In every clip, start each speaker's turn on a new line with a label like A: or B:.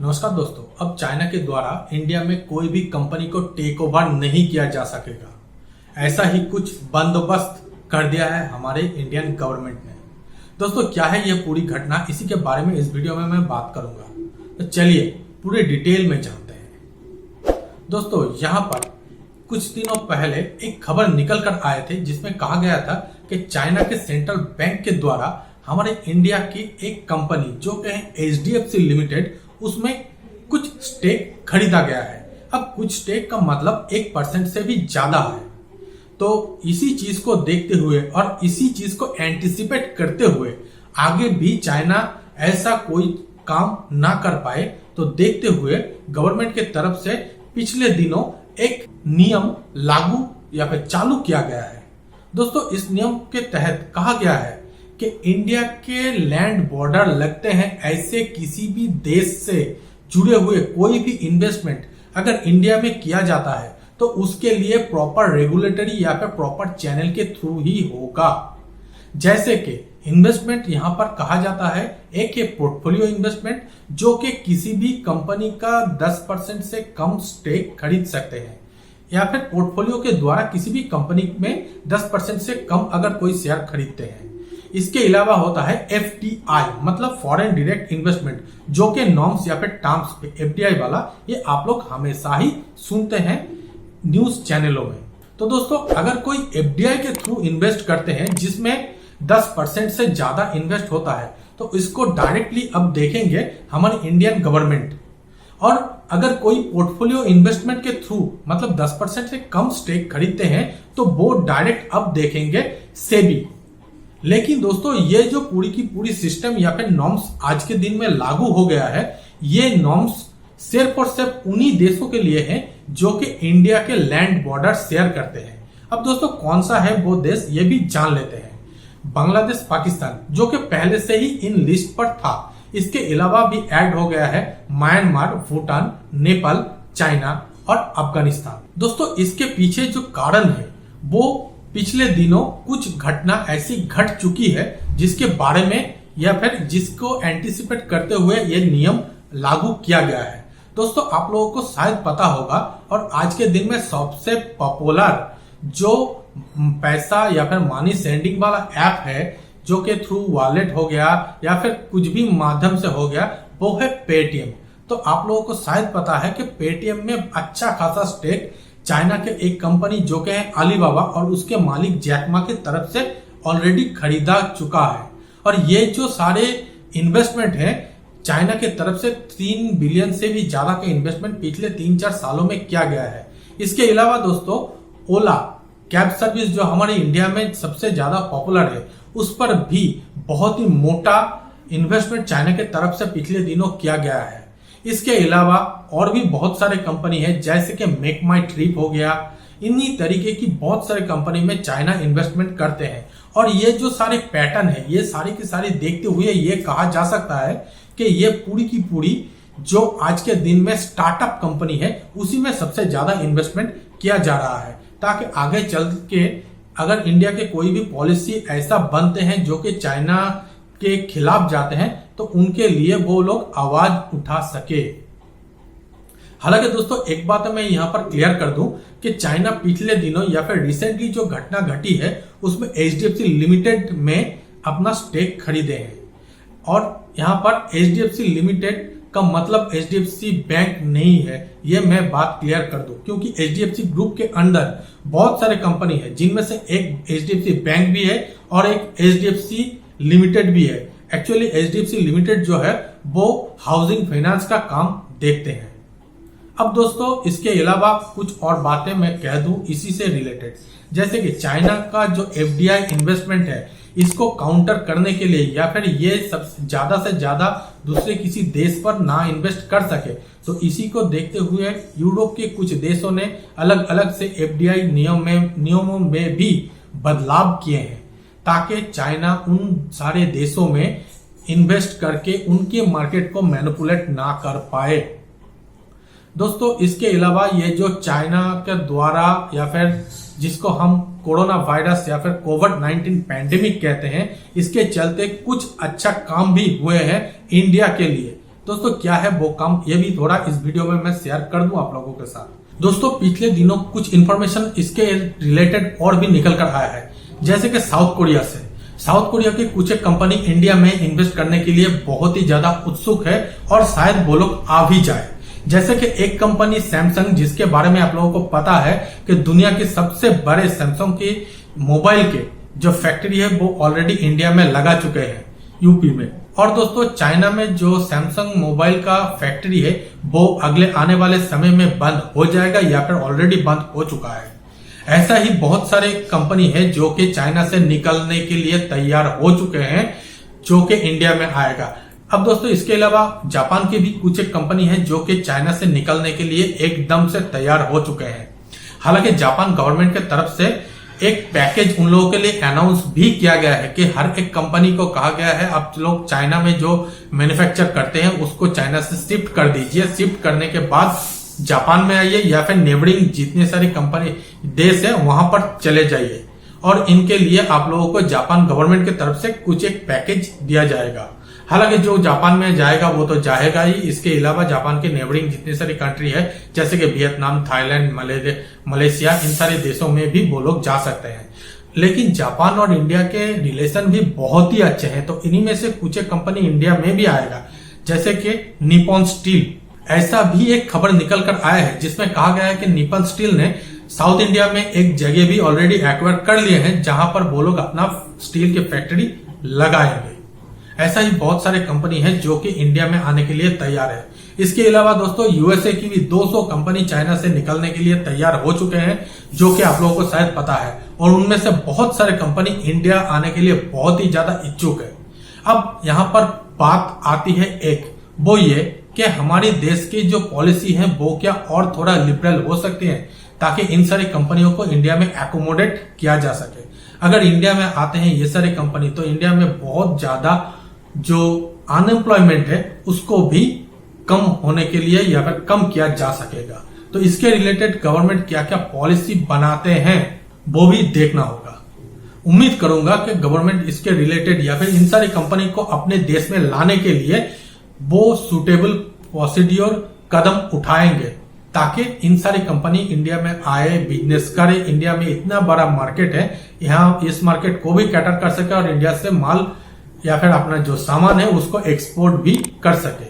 A: नमस्कार दोस्तों, अब चाइना के द्वारा इंडिया में कोई भी कंपनी को टेक ओवर नहीं किया जा सकेगा, ऐसा ही कुछ बंदोबस्त कर दिया है हमारे इंडियन गवर्नमेंट ने। दोस्तों, क्या है यह पूरी घटना, इसी के बारे में इस वीडियो में मैं बात करूंगा। तो चलिए पूरे डिटेल में जानते हैं। दोस्तों, यहाँ पर कुछ दिनों पहले एक खबर निकल कर आए थे जिसमें कहा गया था कि चाइना के सेंट्रल बैंक के द्वारा हमारे इंडिया की एक कंपनी जो कि है HDFC लिमिटेड, उसमें कुछ स्टेक खरीदा गया है। अब कुछ स्टेक का मतलब 1% से भी ज्यादा है। तो इसी चीज को देखते हुए और इसी चीज को एंटिसिपेट करते हुए आगे भी चाइना ऐसा कोई काम ना कर पाए, तो देखते हुए गवर्नमेंट के तरफ से पिछले दिनों एक नियम लागू या फिर चालू किया गया है। दोस्तों, इस नियम के तहत कहा गया है कि इंडिया के लैंड बॉर्डर लगते हैं ऐसे किसी भी देश से जुड़े हुए कोई भी इन्वेस्टमेंट अगर इंडिया में किया जाता है तो उसके लिए प्रॉपर रेगुलेटरी या फिर प्रॉपर चैनल के थ्रू ही होगा। जैसे कि इन्वेस्टमेंट यहां पर कहा जाता है एक पोर्टफोलियो इन्वेस्टमेंट, जो कि किसी भी कंपनी का 10% से कम स्टेक खरीद सकते हैं, या फिर पोर्टफोलियो के द्वारा किसी भी कंपनी में 10% से कम अगर कोई शेयर खरीदते हैं। इसके अलावा होता है FDI मतलब फॉरेन डायरेक्ट इन्वेस्टमेंट, जो कि नॉर्म्स या फिर टर्म्स पे FDI वाला, ये आप लोग हमेशा ही सुनते हैं न्यूज चैनलों में। तो दोस्तों, अगर कोई FDI के थ्रू इन्वेस्ट करते हैं जिसमें 10% से ज्यादा इन्वेस्ट होता है, तो इसको डायरेक्टली अब देखेंगे हमारी इंडियन गवर्नमेंट। और अगर कोई पोर्टफोलियो इन्वेस्टमेंट के थ्रू मतलब 10% से कम स्टेक खरीदते हैं तो वो डायरेक्ट अब देखेंगे सेबी। लेकिन दोस्तों, ये जो पूरी की पूरी सिस्टम या फिर नॉर्म्स आज के दिन में लागू हो गया है, ये नॉर्म्स सिर्फ और सिर्फ उन्हीं देशों के लिए हैं जो कि इंडिया के लैंड बॉर्डर शेयर करते हैं। अब दोस्तों, कौन सा है वो देश, ये भी जान लेते हैं। बांग्लादेश, पाकिस्तान, जो कि पहले से ही इन लिस्ट पर था। इसके अलावा भी ऐड हो गया है म्यांमार, भूटान, नेपाल, चाइना और अफगानिस्तान। दोस्तों, इसके पीछे जो कारण है वो पिछले दिनों कुछ घटना ऐसी घट चुकी है जिसके बारे में या फिर जिसको एंटिसिपेट करते हुए यह नियम लागू किया गया है। दोस्तों, आप लोगों को शायद पता होगा, और आज के दिन में सबसे पॉपुलर जो पैसा या फिर मनी सेंडिंग वाला ऐप है, जो के थ्रू वॉलेट हो गया या फिर कुछ भी माध्यम से हो गया, वो है पेटीएम। तो आप लोगों को शायद पता है कि पेटीएम में अच्छा खासा स्टेक चाइना के एक कंपनी जो कि है अलीबाबा और उसके मालिक जैक मा की तरफ से ऑलरेडी खरीदा चुका है। और ये जो सारे इन्वेस्टमेंट है चाइना के तरफ से 3 बिलियन से भी ज्यादा का इन्वेस्टमेंट पिछले 3-4 सालों में किया गया है। इसके अलावा दोस्तों, ओला कैब सर्विस जो हमारे इंडिया में सबसे ज्यादा पॉपुलर है, उस पर भी बहुत ही मोटा इन्वेस्टमेंट चाइना के तरफ से पिछले दिनों किया गया है। इसके अलावा और भी बहुत सारे कंपनी है, जैसे कि मेक माई ट्रिप हो गया। इन्हीं तरीके की बहुत सारे कंपनी में चाइना इन्वेस्टमेंट करते हैं। और ये जो सारे पैटर्न है, ये सारी की सारी देखते हुए ये कहा जा सकता है कि ये पूरी की पूरी जो आज के दिन में स्टार्टअप कंपनी है, उसी में सबसे ज्यादा इन्वेस्टमेंट किया जा रहा है, ताकि आगे चल के अगर इंडिया के कोई भी पॉलिसी ऐसा बनते हैं जो कि चाइना के खिलाफ जाते हैं, तो उनके लिए वो लोग आवाज उठा सके। हालांकि दोस्तों, एक बात मैं यहां पर क्लियर कर दूं कि चाइना पिछले दिनों या फिर रिसेंटली जो घटना घटी है उसमें HDFC लिमिटेड में अपना स्टेक खरीदे हैं। और यहां पर HDFC लिमिटेड का मतलब HDFC बैंक नहीं है, ये मैं बात क्लियर कर दूं, क्योंकि HDFC ग्रुप के अंदर बहुत सारे कंपनी है, जिनमें से एक HDFC बैंक भी है और एक HDFC लिमिटेड भी है। एक्चुअली HDFC लिमिटेड जो है वो हाउसिंग फाइनेंस का काम देखते हैं। अब दोस्तों, इसके अलावा कुछ और बातें मैं कह दूं इसी से रिलेटेड, जैसे कि चाइना का जो FDI इन्वेस्टमेंट है, इसको काउंटर करने के लिए या फिर ये सब ज्यादा से ज्यादा दूसरे किसी देश पर ना इन्वेस्ट कर सके, तो इसी को देखते हुए यूरोप के कुछ देशों ने अलग अलग से FDI नियमों में भी बदलाव किए हैं, ताकि चाइना उन सारे देशों में इन्वेस्ट करके उनके मार्केट को मैनिपुलेट ना कर पाए। दोस्तों, इसके अलावा ये जो चाइना के द्वारा या फिर जिसको हम कोरोना वायरस या फिर कोविड-19 पैंडेमिक कहते हैं, इसके चलते कुछ अच्छा काम भी हुए हैं इंडिया के लिए। दोस्तों क्या है वो काम, ये भी थोड़ा इस वीडियो में मैं शेयर कर दूं आप लोगों के साथ। दोस्तों पिछले दिनों कुछ इन्फॉर्मेशन इसके रिलेटेड और भी निकल कर आया है, जैसे कि साउथ कोरिया की कुछ एक कंपनी इंडिया में इन्वेस्ट करने के लिए बहुत ही ज्यादा उत्सुक है और शायद वो लोग आ भी जाए। जैसे कि एक कंपनी सैमसंग, जिसके बारे में आप लोगों को पता है कि दुनिया के सबसे बड़े सैमसंग की मोबाइल के जो फैक्ट्री है वो ऑलरेडी इंडिया में लगा चुके हैं, यूपी में। और दोस्तों चाइना में जो सैमसंग मोबाइल का फैक्ट्री है वो अगले आने वाले समय में बंद हो जाएगा या फिर ऑलरेडी बंद हो चुका है। ऐसा ही बहुत सारे कंपनी है जो कि चाइना से निकलने के लिए तैयार हो चुके हैं, जो कि इंडिया में आएगा। अब दोस्तों इसके अलावा जापान की भी कुछ एक कंपनी है जो कि चाइना से निकलने के लिए एकदम से तैयार हो चुके हैं। हालांकि जापान गवर्नमेंट की तरफ से एक पैकेज उन लोगों के लिए अनाउंस भी किया गया है कि हर एक कंपनी को कहा गया है आप लोग चाइना में जो मैन्युफैक्चर करते हैं उसको चाइना से शिफ्ट कर दीजिए। शिफ्ट करने के बाद जापान में आइए या फिर नेबरिंग जितने सारी कंपनी देश है वहां पर चले जाइए, और इनके लिए आप लोगों को जापान गवर्नमेंट की तरफ से कुछ एक पैकेज दिया जाएगा। हालांकि जो जापान में जाएगा वो तो जाएगा ही, इसके अलावा जापान के नेबरिंग जितनी सारी कंट्री है जैसे कि वियतनाम, थाईलैंड, मलेशिया, इन सारे देशों में भी वो लोग जा सकते हैं। लेकिन जापान और इंडिया के रिलेशन भी बहुत ही अच्छे हैं, तो इन्हीं में से कुछ एक कंपनी इंडिया में भी आएगा, जैसे कि निप्पॉन स्टील। ऐसा भी एक खबर निकल कर आया है जिसमें कहा गया है कि निप्पॉन स्टील ने साउथ इंडिया में एक जगह भी ऑलरेडी एक्वायर कर लिए हैं जहां पर वो लोग अपना स्टील की फैक्ट्री लगाएंगे। ऐसा ही बहुत सारे कंपनी है जो कि इंडिया में आने के लिए तैयार है। इसके अलावा दोस्तों यूएसए की भी 200 कंपनी चाइना से निकलने के लिए तैयार हो चुके हैं, जो कि आप लोगों को शायद पता है, और उनमें से बहुत सारे कंपनी इंडिया आने के लिए बहुत ही ज्यादा इच्छुक है। अब यहाँ पर बात आती है एक, वो ये कि हमारे देश की जो पॉलिसी है वो क्या और थोड़ा लिबरल हो सकती है ताकि इन सारी कंपनियों को इंडिया में एकोमोडेट किया जा सके। अगर इंडिया में आते हैं ये सारी कंपनी तो इंडिया में बहुत ज्यादा जो अनएम्प्लॉयमेंट है उसको भी कम होने के लिए या फिर कम किया जा सकेगा। तो इसके रिलेटेड गवर्नमेंट क्या क्या पॉलिसी बनाते हैं वो भी देखना होगा। उम्मीद करूंगा कि गवर्नमेंट इसके रिलेटेड या फिर इन सारी कंपनी को अपने देश में लाने के लिए वो सुटेबल प्रोसीड्योर कदम उठाएंगे ताकि इन सारी कंपनी इंडिया में आए, बिजनेस करे। इंडिया में इतना बड़ा मार्केट है, यहाँ इस मार्केट को भी कैटर कर सके और इंडिया से माल या फिर अपना जो सामान है उसको एक्सपोर्ट भी कर सके।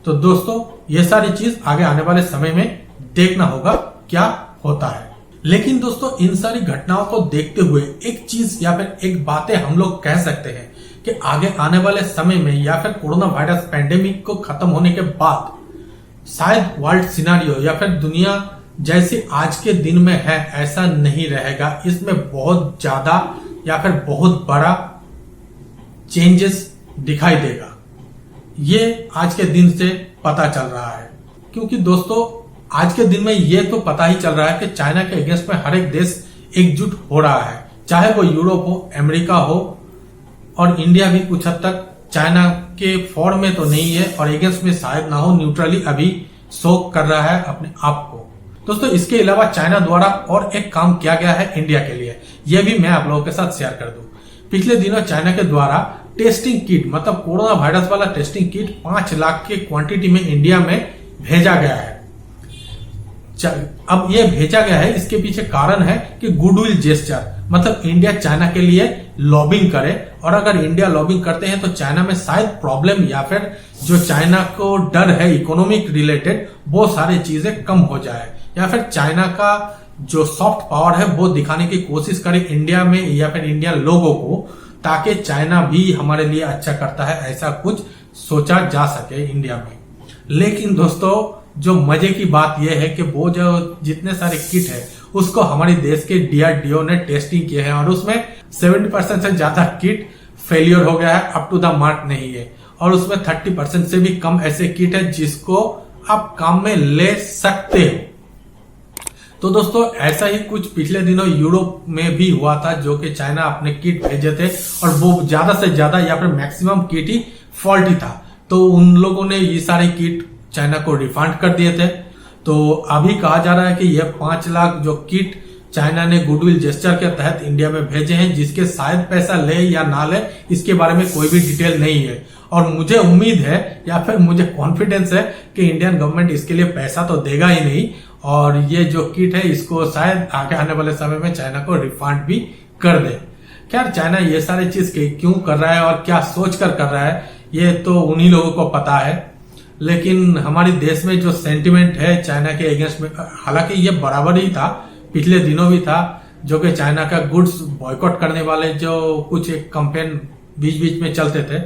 A: तो दोस्तों ये सारी चीज आगे आने वाले समय में देखना होगा क्या होता है। लेकिन दोस्तों इन सारी घटनाओं को देखते हुए एक चीज या फिर एक बातें हम लोग कह सकते हैं कि आगे आने वाले समय में या फिर कोरोना वायरस पैंडेमिक को खत्म होने के बाद शायद वर्ल्ड सिनारियो या फिर दुनिया जैसे आज के दिन में है ऐसा नहीं रहेगा। इसमें बहुत ज्यादा या फिर बहुत बड़ा चेंजेस दिखाई देगा, ये आज के दिन से पता चल रहा है। क्योंकि दोस्तों आज के दिन में ये तो पता ही चल रहा है कि चाइना के अगेंस्ट में हर एक देश एकजुट हो रहा है, चाहे वो यूरोप हो, अमेरिका हो, और इंडिया भी कुछ हद तक चाइना के फॉर्म में तो नहीं है और अगेंस्ट में शायद ना हो, न्यूट्रली अभी शो कर रहा है अपने आप को। दोस्तों इसके अलावा चाइना द्वारा और एक काम किया गया है इंडिया के लिए, यह भी मैं आप लोगों के साथ शेयर कर दूं। पिछले दिनों चाइना के द्वारा टेस्टिंग किट, मतलब कोरोना वायरस वाला टेस्टिंग किट 5 लाख की क्वांटिटी में इंडिया में भेजा गया है। अब ये भेजा गया है, इसके पीछे कारण है कि गुडविल जेस्चर, मतलब इंडिया चाइना के लिए लॉबिंग करे, और अगर इंडिया लॉबिंग करते हैं तो चाइना में शायद प्रॉब्लम या फिर जो चाइना को डर है इकोनॉमिक रिलेटेड वो सारी चीजें कम हो जाए, या फिर चाइना का जो सॉफ्ट पावर है वो दिखाने की कोशिश करे इंडिया में या फिर इंडियन लोगों को, ताकि चाइना भी हमारे लिए अच्छा करता है ऐसा कुछ सोचा जा सके इंडिया में। लेकिन दोस्तों जो मजे की बात यह है कि वो जो जितने सारे किट है उसको हमारे देश के डीआरडीओ ने टेस्टिंग किए हैं और उसमें 70% से ज्यादा किट फेलियर हो गया है, अप टू द मार्क नहीं है, और उसमें 30% से भी कम ऐसे किट है जिसको आप काम में ले सकते हो। तो दोस्तों ऐसा ही कुछ पिछले दिनों यूरोप में भी हुआ था, जो कि चाइना अपने किट भेजे थे और वो ज्यादा से ज्यादा या फिर मैक्सिमम किट ही फॉल्टी था, तो उन लोगों ने ये सारे किट चाइना को रिफंड कर दिए थे। तो अभी कहा जा रहा है कि यह 5 लाख जो किट चाइना ने गुडविल जेस्चर के तहत इंडिया में भेजे हैं, जिसके शायद पैसा ले या ना ले इसके बारे में कोई भी डिटेल नहीं है। और मुझे उम्मीद है या फिर मुझे कॉन्फिडेंस है कि इंडियन गवर्नमेंट इसके लिए पैसा तो देगा ही नहीं, और ये जो किट है इसको शायद आगे आने वाले समय में चाइना को रिफंड भी कर दे। खैर, चाइना ये सारी चीज क्यों कर रहा है और क्या सोच कर रहा है ये तो उन्हीं लोगों को पता है। लेकिन हमारे देश में जो सेंटिमेंट है चाइना के अगेंस्ट में, हालांकि ये बराबर ही था, पिछले दिनों भी था, जो कि चाइना का गुड्स बॉयकॉट करने वाले जो कुछ एक कैंपेन बीच बीच में चलते थे।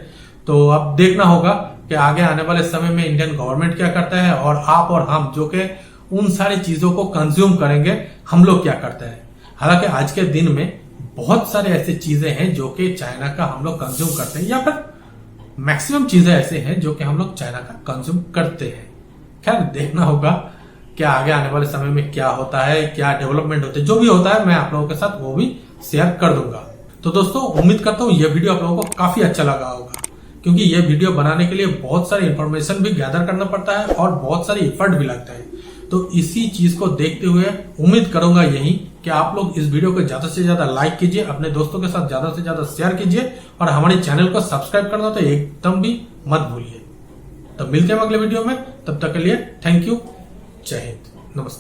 A: तो अब देखना होगा कि आगे आने वाले समय में इंडियन गवर्नमेंट क्या करता है और आप और हम जो कि उन सारी चीजों को कंज्यूम करेंगे हम लोग क्या करते हैं। हालांकि आज के दिन में बहुत सारे ऐसे चीजें हैं जो कि चाइना का हम लोग कंज्यूम करते हैं, या फिर मैक्सिमम चीजें ऐसे हैं जो कि हम लोग चाइना का कंज्यूम करते हैं। खैर, देखना होगा क्या आगे आने वाले समय में क्या होता है, क्या डेवलपमेंट होते हैं। जो भी होता है मैं आप लोगों के साथ वो भी शेयर कर दूंगा। तो दोस्तों, उम्मीद करता हूँ ये वीडियो आप लोगों को काफी अच्छा लगा होगा, क्योंकि ये वीडियो बनाने के लिए बहुत सारी इंफॉर्मेशन भी गैदर करना पड़ता है और बहुत सारी एफर्ट भी लगता है। तो इसी चीज को देखते हुए उम्मीद करूंगा यही कि आप लोग इस वीडियो को ज्यादा से ज्यादा लाइक कीजिए, अपने दोस्तों के साथ ज्यादा से ज्यादा शेयर कीजिए और हमारे चैनल को सब्सक्राइब करना तो एकदम भी मत भूलिए। तो मिलते हैं अगले वीडियो में, तब तक के लिए थैंक यू, जय हिंद, नमस्कार।